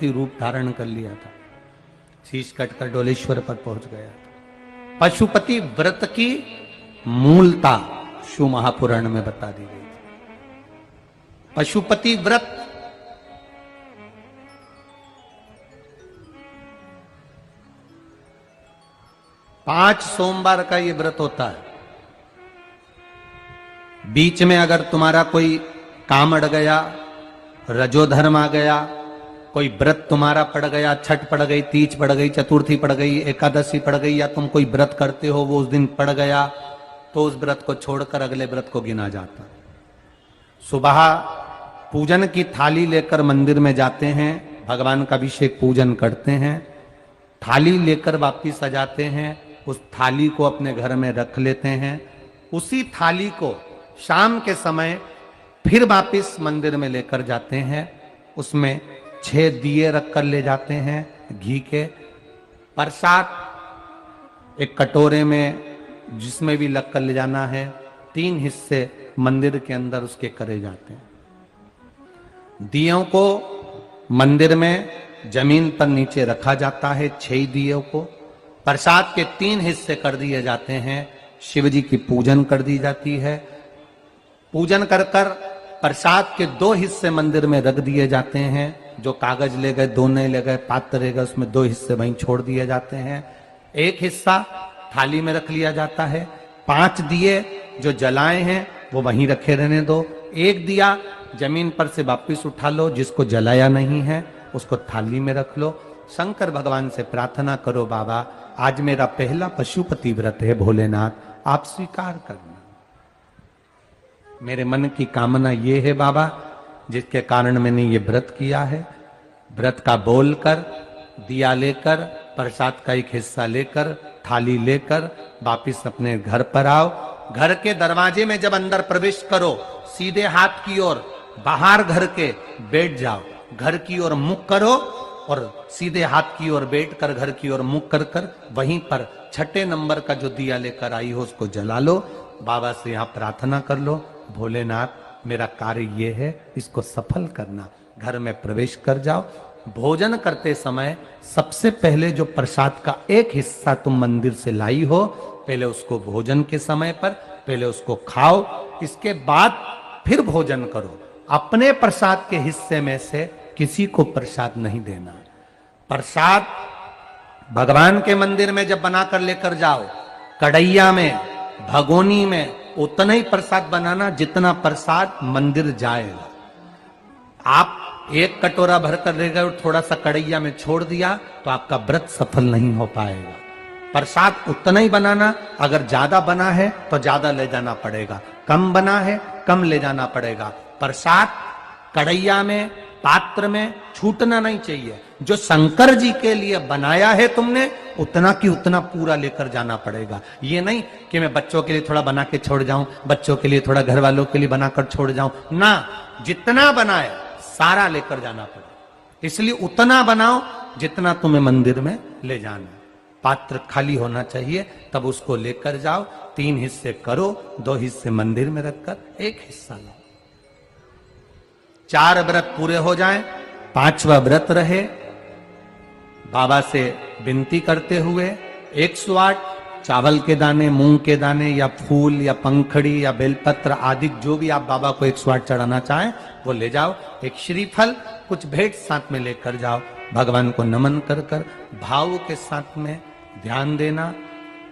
रूप धारण कर लिया था, शीश कटकर डोलेश्वर पर पहुंच गया था। पशुपति व्रत की मूलता शिव महापुराण में बता दी गई थी। पशुपति व्रत पांच सोमवार का ये व्रत होता है। बीच में अगर तुम्हारा कोई काम अड़ गया, रजोधर्म आ गया, कोई व्रत तुम्हारा पड़ गया, छठ पड़ गई, तीज पड़ गई, चतुर्थी पड़ गई, एकादशी पड़ गई, या तुम कोई व्रत करते हो वो उस दिन पड़ गया, तो उस व्रत को छोड़कर अगले व्रत को गिना जाता। सुबह पूजन की थाली लेकर मंदिर में जाते हैं, भगवान का अभिषेक पूजन करते हैं, थाली लेकर वापिस आ जाते हैं, उस थाली को अपने घर में रख लेते हैं। उसी थाली को शाम के समय फिर वापिस मंदिर में लेकर जाते हैं, उसमें 6 दिए रख कर ले जाते हैं घी के। प्रसाद एक कटोरे में जिसमें भी लग कर ले जाना है, 3 हिस्से मंदिर के अंदर उसके करे जाते हैं। दियों को मंदिर में जमीन पर नीचे रखा जाता है, 6 दियों को प्रसाद के 3 हिस्से कर दिए जाते हैं। शिव जी की पूजन कर दी जाती है। पूजन कर कर प्रसाद के 2 हिस्से मंदिर में रख दिए जाते हैं। जो कागज ले गए, दोने ले गए, पात्र ले गए, उसमें 2 हिस्से वहीं छोड़ दिए जाते हैं। 1 हिस्सा थाली में रख लिया जाता है। 5 दिए जो जलाए हैं वो वहीं रखे रहने दो। 1 दिया जमीन पर से वापिस उठा लो, जिसको जलाया नहीं है उसको थाली में रख लो। शंकर भगवान से प्रार्थना करो, बाबा आज मेरा पहला पशुपति व्रत है, भोलेनाथ आप स्वीकार करना। मेरे मन की कामना ये है बाबा, जिसके कारण मैंने ये व्रत किया है। व्रत का बोलकर, दिया लेकर, प्रसाद का 1 हिस्सा लेकर, थाली लेकर वापिस अपने घर पर आओ। घर के दरवाजे में जब अंदर प्रवेश करो, सीधे हाथ की ओर बाहर घर के बैठ जाओ। घर की ओर मुख करो और सीधे हाथ की ओर बैठकर घर की ओर मुख कर कर वहीं पर 6ठे नंबर का जो दिया लेकर आई हो उसको जला लो। बाबा से यहाँ प्रार्थना कर लो, भोलेनाथ मेरा कार्य ये है, इसको सफल करना। घर में प्रवेश कर जाओ। भोजन करते समय सबसे पहले जो प्रसाद का 1 हिस्सा तुम मंदिर से लाई हो, पहले उसको भोजन के समय पर पहले उसको खाओ, इसके बाद फिर भोजन करो। अपने प्रसाद के हिस्से में से किसी को प्रसाद नहीं देना। प्रसाद भगवान के मंदिर में जब बनाकर लेकर जाओ, कढ़ैया में, भगोनी में उतना ही प्रसाद बनाना जितना प्रसाद मंदिर जाएगा। आप 1 कटोरा भरकर ले गए और थोड़ा सा कढ़ैया में छोड़ दिया तो आपका व्रत सफल नहीं हो पाएगा। प्रसाद उतना ही बनाना, अगर ज्यादा बना है तो ज्यादा ले जाना पड़ेगा, कम बना है कम ले जाना पड़ेगा। प्रसाद कढ़ैया में, पात्र में छूटना नहीं चाहिए। जो शंकर जी के लिए बनाया है तुमने, उतना की उतना पूरा लेकर जाना पड़ेगा। ये नहीं कि मैं बच्चों के लिए थोड़ा बना के छोड़ जाऊं, बच्चों के लिए थोड़ा घर वालों के लिए बनाकर छोड़ जाऊं ना, जितना बनाए सारा लेकर जाना पड़ेगा। इसलिए उतना बनाओ जितना तुम्हें मंदिर में ले जाना। पात्र खाली होना चाहिए, तब उसको लेकर जाओ। 3 हिस्से करो, 2 हिस्से मंदिर में रखकर 1 हिस्सा लो। 4 व्रत पूरे हो जाएं, 5वां व्रत रहे। बाबा से विनती करते हुए 108 चावल के दाने, मूंग के दाने या फूल या पंखड़ी या बेलपत्र आदि जो भी आप बाबा को 108 चढ़ाना चाहें वो ले जाओ। 1 श्रीफल, कुछ भेंट साथ में लेकर जाओ। भगवान को नमन कर कर भाव के साथ में ध्यान देना।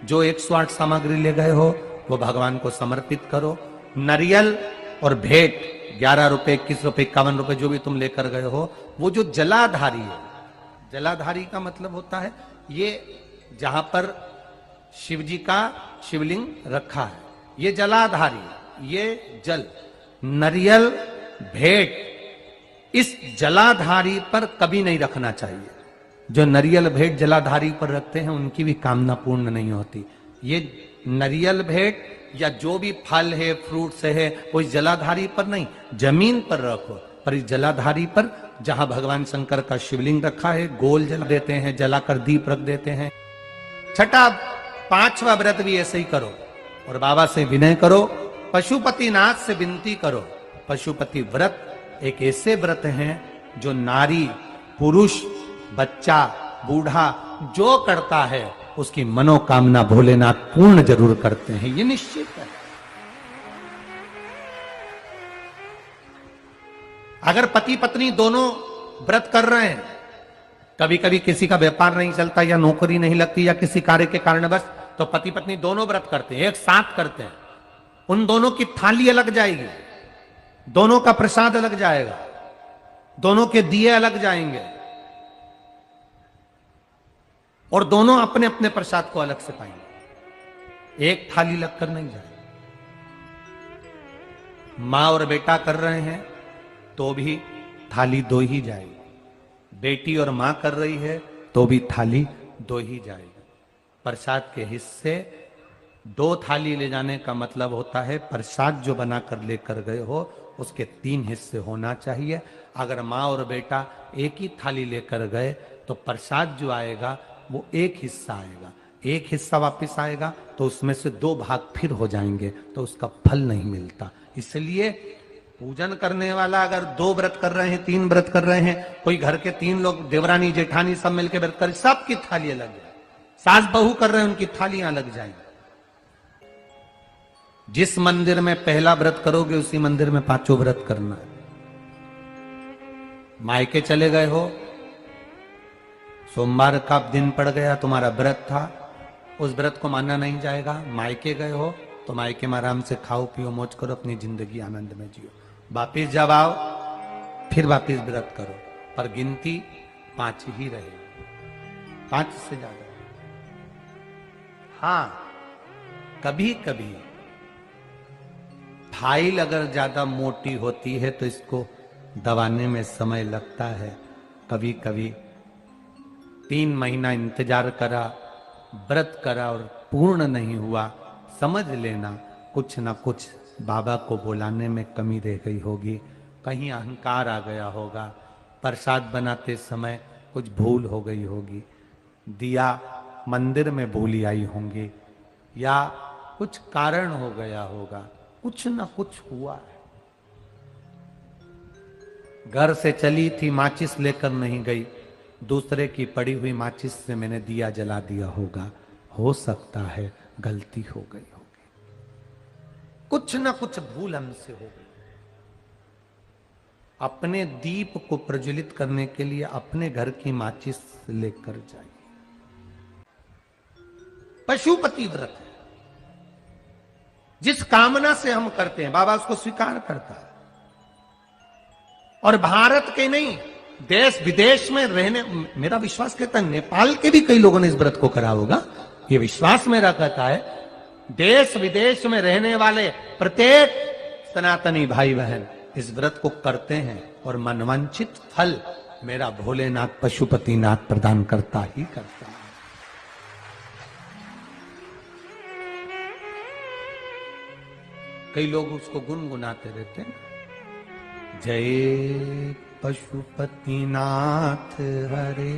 जो 108 सामग्री ले गए हो वो भगवान को समर्पित करो। नारियल और भेंट 11 रुपए, 21 रुपए, 51 रुपए जो भी तुम लेकर गए हो, वो जो जलाधारी है, जलाधारी का मतलब होता है ये जहां पर शिव जी का शिवलिंग रखा है, ये जलाधारी, ये जल, नारियल, भेंट इस जलाधारी पर कभी नहीं रखना चाहिए। जो नारियल भेंट जलाधारी पर रखते हैं उनकी भी कामना पूर्ण नहीं होती। ये नारियल भेंट या जो भी फल है, फ्रूट्स है, वो इस जलाधारी पर नहीं, जमीन पर रखो। पर इस जलाधारी पर जहां भगवान शंकर का शिवलिंग रखा है, गोल जला देते हैं, जलाकर दीप रख देते हैं। 6ठा 5वां व्रत भी ऐसे ही करो और बाबा से विनय करो, पशुपति नाथ से विनती करो। पशुपति व्रत एक ऐसे व्रत हैं जो नारी पुरुष, बच्चा, बूढ़ा जो करता है उसकी मनोकामना भोलेनाथ पूर्ण जरूर करते हैं, ये निश्चित है। अगर पति पत्नी दोनों व्रत कर रहे हैं, कभी कभी किसी का व्यापार नहीं चलता या नौकरी नहीं लगती या किसी कार्य के कारणवश, तो पति पत्नी दोनों व्रत करते हैं, एक साथ करते हैं, उन दोनों की थाली अलग जाएगी, दोनों का प्रसाद अलग जाएगा, दोनों के दिए अलग जाएंगे और दोनों अपने अपने प्रसाद को अलग से पाएंगे, एक थाली लगकर नहीं जाएगी। मां और बेटा कर रहे हैं तो भी थाली दो ही जाएगी, बेटी और मां कर रही है तो भी थाली दो ही जाएगी। प्रसाद के हिस्से दो थाली ले जाने का मतलब होता है प्रसाद जो बनाकर लेकर गए हो उसके 3 हिस्से होना चाहिए। अगर माँ और बेटा एक ही थाली लेकर गए तो प्रसाद जो आएगा वो एक हिस्सा आएगा, एक हिस्सा वापस आएगा तो उसमें से 2 भाग फिर हो जाएंगे, तो उसका फल नहीं मिलता। इसलिए पूजन करने वाला अगर 2 व्रत कर रहे हैं, 3 व्रत कर रहे हैं, कोई घर के 3 लोग देवरानी जेठानी सब मिलकर व्रत कर, सबकी थाली अलग जाए, सास बहू कर रहे हैं उनकी थालियां अलग जाएंगी। जिस मंदिर में पहला व्रत करोगे उसी मंदिर में 5 व्रत करना है। मायके चले गए हो, सोमवार का दिन पड़ गया, तुम्हारा व्रत था, उस व्रत को मानना नहीं जाएगा। मायके गए हो तो मायके में आराम से खाओ पियो मौज करो, अपनी जिंदगी आनंद में जियो। वापिस जब आओ फिर वापिस व्रत करो, पर गिनती 5 ही रहेगी, 5 से ज्यादा। हाँ, कभी कभी फाइल अगर ज्यादा मोटी होती है तो इसको दबाने में समय लगता है। कभी कभी 3 महीना इंतजार करा, व्रत करा और पूर्ण नहीं हुआ, समझ लेना कुछ ना कुछ बाबा को बुलाने में कमी रह गई होगी, कहीं अहंकार आ गया होगा, प्रसाद बनाते समय कुछ भूल हो गई होगी, दिया मंदिर में भूली आई होंगी, या कुछ कारण हो गया होगा, कुछ ना कुछ हुआ है। घर से चली थी माचिस लेकर नहीं गई, दूसरे की पड़ी हुई माचिस से मैंने दिया जला दिया होगा, हो सकता है गलती हो गई होगी, कुछ ना कुछ भूल हमसे हो गई। अपने दीप को प्रज्वलित करने के लिए अपने घर की माचिस लेकर जाइए। पशुपति व्रत है, जिस कामना से हम करते हैं बाबा उसको स्वीकार करता है। और भारत के नहीं, देश विदेश में रहने, मेरा विश्वास कहता है नेपाल के भी कई लोगों ने इस व्रत को करा होगा, ये विश्वास मेरा कहता है। देश विदेश में रहने वाले प्रत्येक सनातनी भाई बहन इस व्रत को करते हैं और मनवांछित फल मेरा भोलेनाथ पशुपतिनाथ प्रदान करता ही करता है। कई लोग उसको गुनगुनाते रहते हैं, जय पशुपतिनाथ हरे।